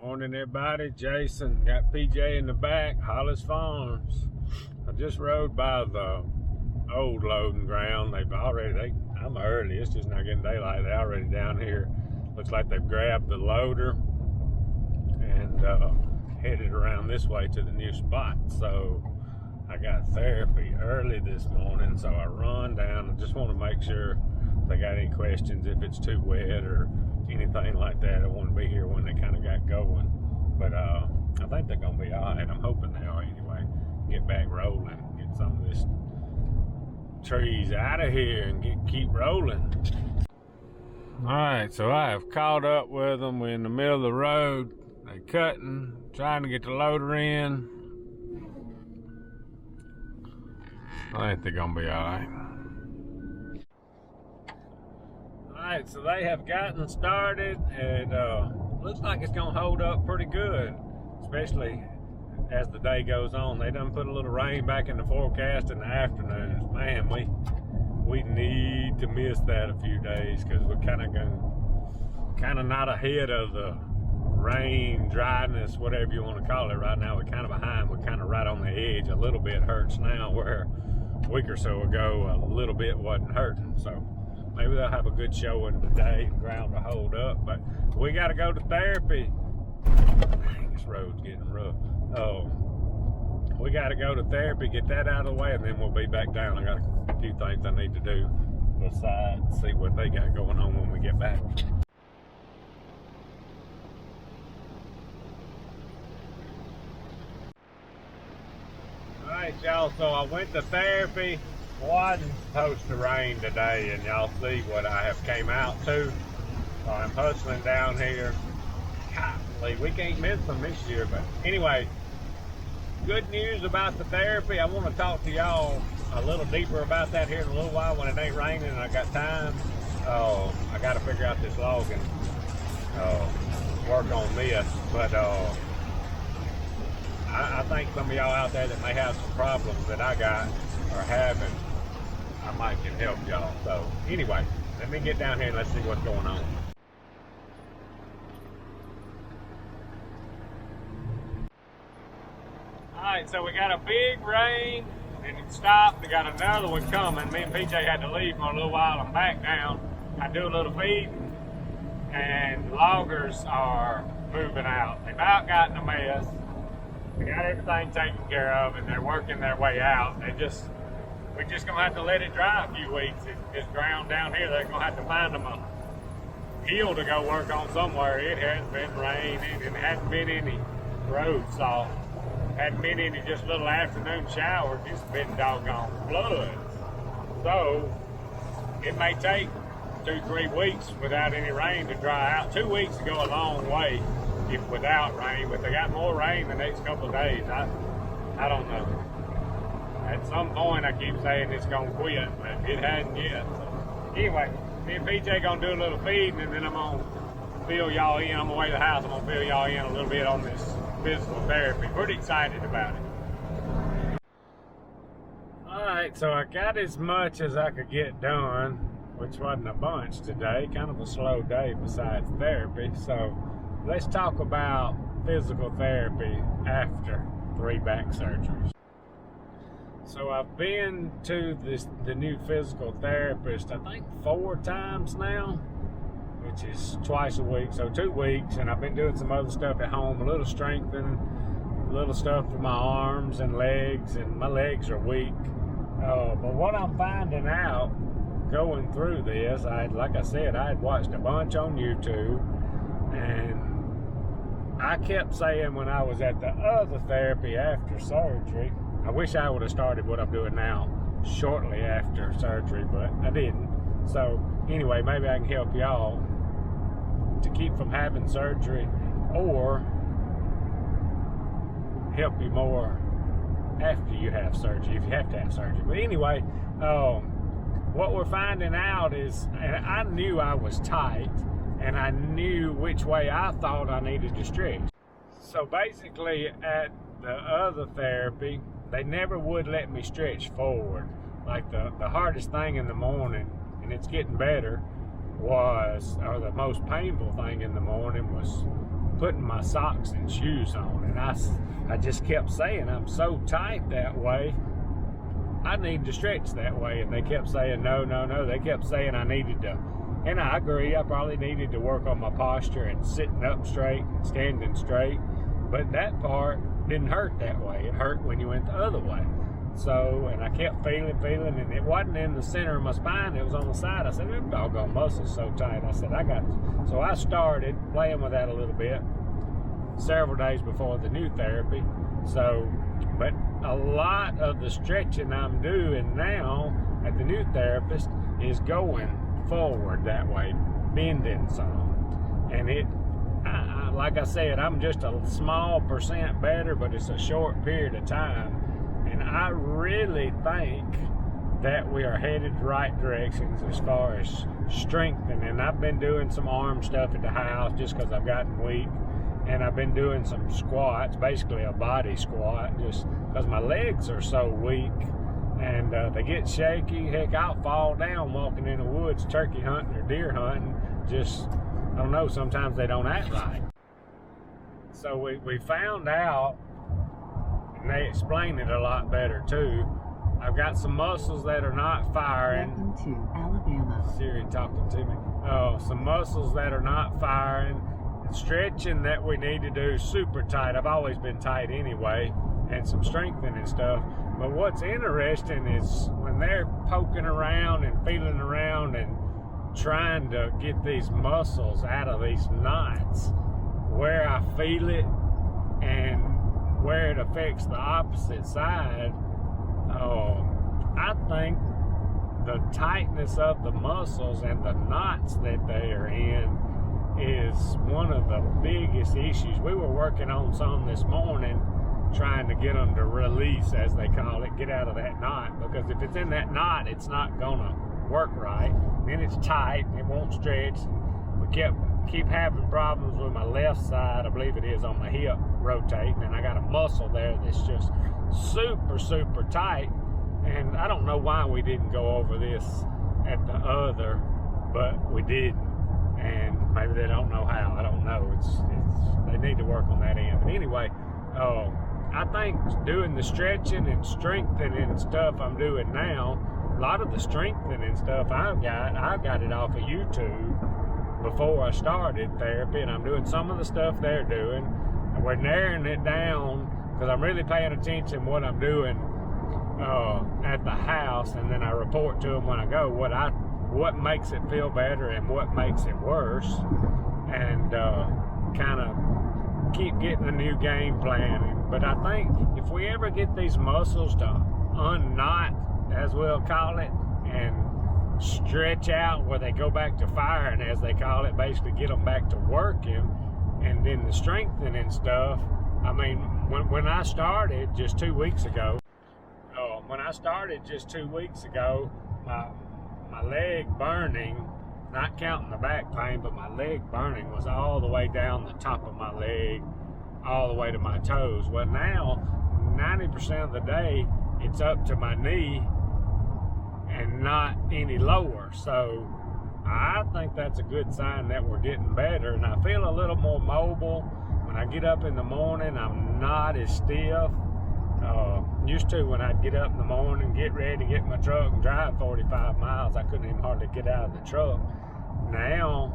Morning, everybody. Jason got PJ in the back, Hollis Farms. I just rode by the old loading ground. I'm early. It's just not getting daylight. They're already down here. Looks like they've grabbed the loader and headed around this way to the new spot. So I got therapy early this morning, so I run down. I just want to make sure if they got any questions, if it's too wet or anything like that. I want to be here when they kind of got going, but I think they're gonna be all right. I'm hoping they are anyway. Get back rolling, get some of this trees out of here and keep rolling. All right, so I have caught up with them. We're in the middle of the road. They're cutting, trying to get the loader in. I think they're gonna be all right. Alright, so they have gotten started, and looks like it's gonna hold up pretty good, especially as the day goes on. They done put a little rain back in the forecast in the afternoons. Man, we need to miss that a few days because we're kind of not ahead of the rain, dryness, whatever you want to call it right now. We're kind of behind. We're kind of right on the edge. A little bit hurts now, where a week or so ago a little bit wasn't hurting. So maybe they'll have a good showing today, ground to hold up, but we got to go to therapy. Dang, this road's getting rough. Oh, we got to go to therapy, get that out of the way, and then we'll be back down. I got a few things I need to do besides see what they got going on when we get back. All right, y'all, so I went to therapy. Wasn't supposed to rain today, and y'all see what I have came out to. So I'm hustling down here. Golly, we can't miss them this year, but anyway, good news about the therapy. I want to talk to y'all a little deeper about that here in a little while when it ain't raining and I got time. I got to figure out this logging, work on this, but I think some of y'all out there that may have some problems that I got or having, I might can help y'all. So anyway, let me get down here and let's see what's going on. Alright, so we got a big rain and it stopped. We got another one coming. Me and PJ had to leave for a little while. I'm back down. I do a little feeding and loggers are moving out. They've about gotten a mess. They got everything taken care of and they're working their way out. We're just gonna have to let it dry a few weeks. This ground down here, they're gonna have to find them a hill to go work on somewhere. It hasn't been raining and hasn't been any road salt. Hadn't been any just little afternoon showers. It's been doggone floods. So it may take 2-3 weeks without any rain to dry out. 2 weeks to go a long way if without rain, but they got more rain the next couple of days. I don't know. At some point, I keep saying it's gonna quit, but it hasn't yet. So anyway, me and PJ gonna do a little feeding, and then I'm gonna fill y'all in on the way to the house. I'm gonna fill y'all in a little bit on this physical therapy. Pretty excited about it. All right, so I got as much as I could get done, which wasn't a bunch today. Kind of a slow day besides therapy. So let's talk about physical therapy after 3 back surgeries. So I've been to the new physical therapist, I think 4 times now, which is twice a week, so 2 weeks, and I've been doing some other stuff at home, a little strengthening, a little stuff for my arms and legs, and my legs are weak. But what I'm finding out going through this, like I said, I had watched a bunch on YouTube, and I kept saying when I was at the other therapy after surgery, I wish I would have started what I'm doing now shortly after surgery, but I didn't. So anyway, maybe I can help y'all to keep from having surgery or help you more after you have surgery, if you have to have surgery. But anyway, what we're finding out is, and I knew I was tight and I knew which way I thought I needed to stretch. So basically at the other therapy, they never would let me stretch forward. Like the hardest thing in the morning, and it's getting better, was, or the most painful thing in the morning was putting my socks and shoes on. And I just kept saying, I'm so tight that way, I need to stretch that way. And they kept saying, no. They kept saying I needed to. And I agree, I probably needed to work on my posture and sitting up straight and standing straight. But that part didn't hurt that way. It hurt when you went the other way. So, and I kept feeling, and it wasn't in the center of my spine, it was on the side. I said, them doggone muscles so tight. I said, I got this. So I started playing with that a little bit several days before the new therapy. So, but a lot of the stretching I'm doing now at the new therapist is going forward that way, bending some. And it, like I said, I'm just a small percent better, but it's a short period of time. And I really think that we are headed the right directions as far as strengthening. I've been doing some arm stuff at the house just because I've gotten weak. And I've been doing some squats, basically a body squat, just because my legs are so weak. And they get shaky. Heck, I'll fall down walking in the woods, turkey hunting or deer hunting. Just, I don't know, sometimes they don't act right. So we found out, and they explain it a lot better too. I've got some muscles that are not firing. Welcome to Alabama. Siri talking to me. Oh, some muscles that are not firing. Stretching that we need to do super tight. I've always been tight anyway, and some strengthening stuff. But what's interesting is when they're poking around and feeling around and trying to get these muscles out of these knots, where I feel it and where it affects the opposite side, I think the tightness of the muscles and the knots that they are in is one of the biggest issues. We were working on some this morning, trying to get them to release, as they call it, get out of that knot, because if it's in that knot, it's not gonna work right. Then it's tight, and it won't stretch. We keep having problems with my left side, I believe it is, on my hip rotating, and I got a muscle there that's just super tight. And I don't know why we didn't go over this at the other, but we didn't. And maybe they don't know how. I don't know. They need to work on that end. But anyway, I think doing the stretching and strengthening stuff I'm doing now, a lot of the strengthening stuff I got it off of YouTube before I started therapy, and I'm doing some of the stuff they're doing, and we're narrowing it down because I'm really paying attention what I'm doing at the house, and then I report to them when I go what makes it feel better and what makes it worse, and kind of keep getting a new game plan. But I think if we ever get these muscles to unknot, as we'll call it, and stretch out where they go back to firing, as they call it, basically get them back to working, and then the strengthening stuff. I mean, when I started just 2 weeks ago, my leg burning, not counting the back pain, but my leg burning was all the way down the top of my leg, all the way to my toes. Well, now 90% of the day it's up to my knee and not any lower. So I think that's a good sign that we're getting better, and I feel a little more mobile. When I get up in the morning, I'm not as stiff. Used to, when I'd get up in the morning, get ready to get in my truck and drive 45 miles, I couldn't even hardly get out of the truck. Now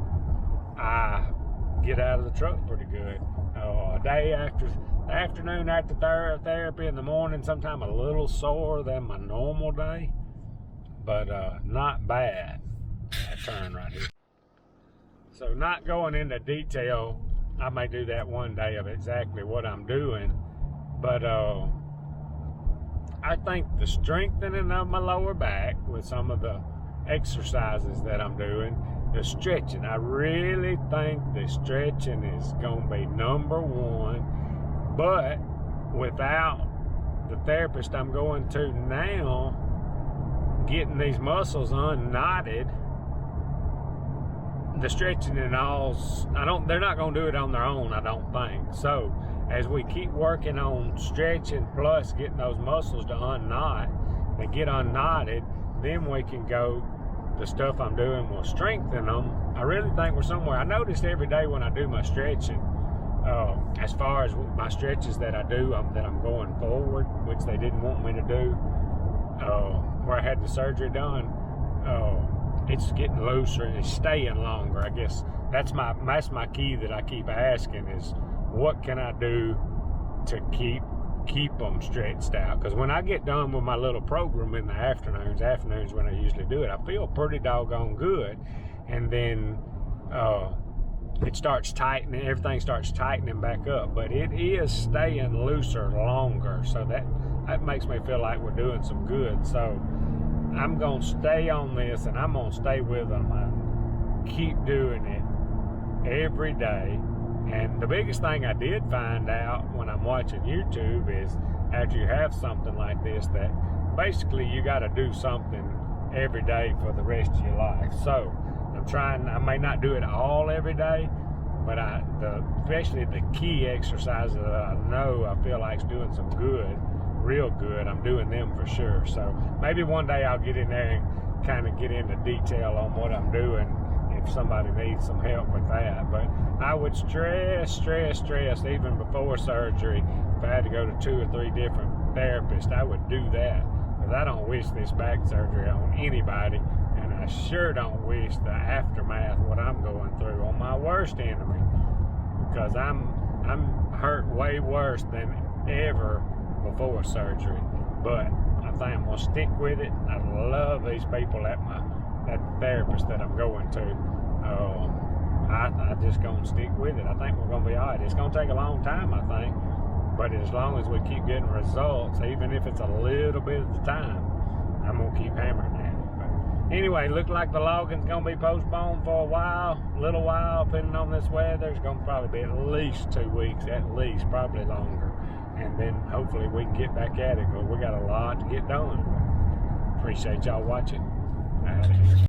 I get out of the truck pretty good. A day after, afternoon after therapy, in the morning, sometimes a little sore than my normal day, but not bad. I turn right here. So not going into detail, I may do that one day of exactly what I'm doing, but I think the strengthening of my lower back with some of the exercises that I'm doing, the stretching, I really think the stretching is going to be number one. But without the therapist I'm going to now getting these muscles unknotted, the stretching and all, they're not going to do it on their own, I don't think. So as we keep working on stretching plus getting those muscles to unknot, they get unknotted, then we can go, the stuff I'm doing will strengthen them. I really think we're somewhere. I noticed every day when I do my stretching, As far as my stretches that I do, that I'm going forward, which they didn't want me to do, where I had the surgery done, it's getting looser and it's staying longer. I guess that's my key that I keep asking is, what can I do to keep them stretched out? Because when I get done with my little program in the afternoons when I usually do it, I feel pretty doggone good, and then it starts tightening, everything starts tightening back up, but it is staying looser longer, so that makes me feel like we're doing some good. So I'm gonna stay on this, and I'm gonna stay with them and keep doing it every day. And the biggest thing I did find out when I'm watching YouTube is, after you have something like this, that basically you got to do something every day for the rest of your life. So I may not do it all every day, but especially the key exercises that I know I feel like is doing some good, real good, I'm doing them for sure. So maybe one day I'll get in there and kind of get into detail on what I'm doing if somebody needs some help with that. But I would stress even before surgery, if I had to go to 2 or 3 different therapists, I would do that, because I don't wish this back surgery on anybody, and I sure don't wish the aftermath, what I'm going through, on my worst enemy, because I'm hurt way worse than ever before surgery. But I think I'm gonna stick with it. I love these people at the therapist that I'm going to. I just gonna stick with it. I think we're gonna be all right. It's gonna take a long time, I think, but as long as we keep getting results, even if it's a little bit at the time, I'm gonna keep hammering at it. But anyway, look like the logging's gonna be postponed for a little while, depending on this weather. It's gonna probably be at least 2 weeks, at least, probably longer, and then hopefully we can get back at it, because we got a lot to get done. Appreciate y'all watching. Out of here.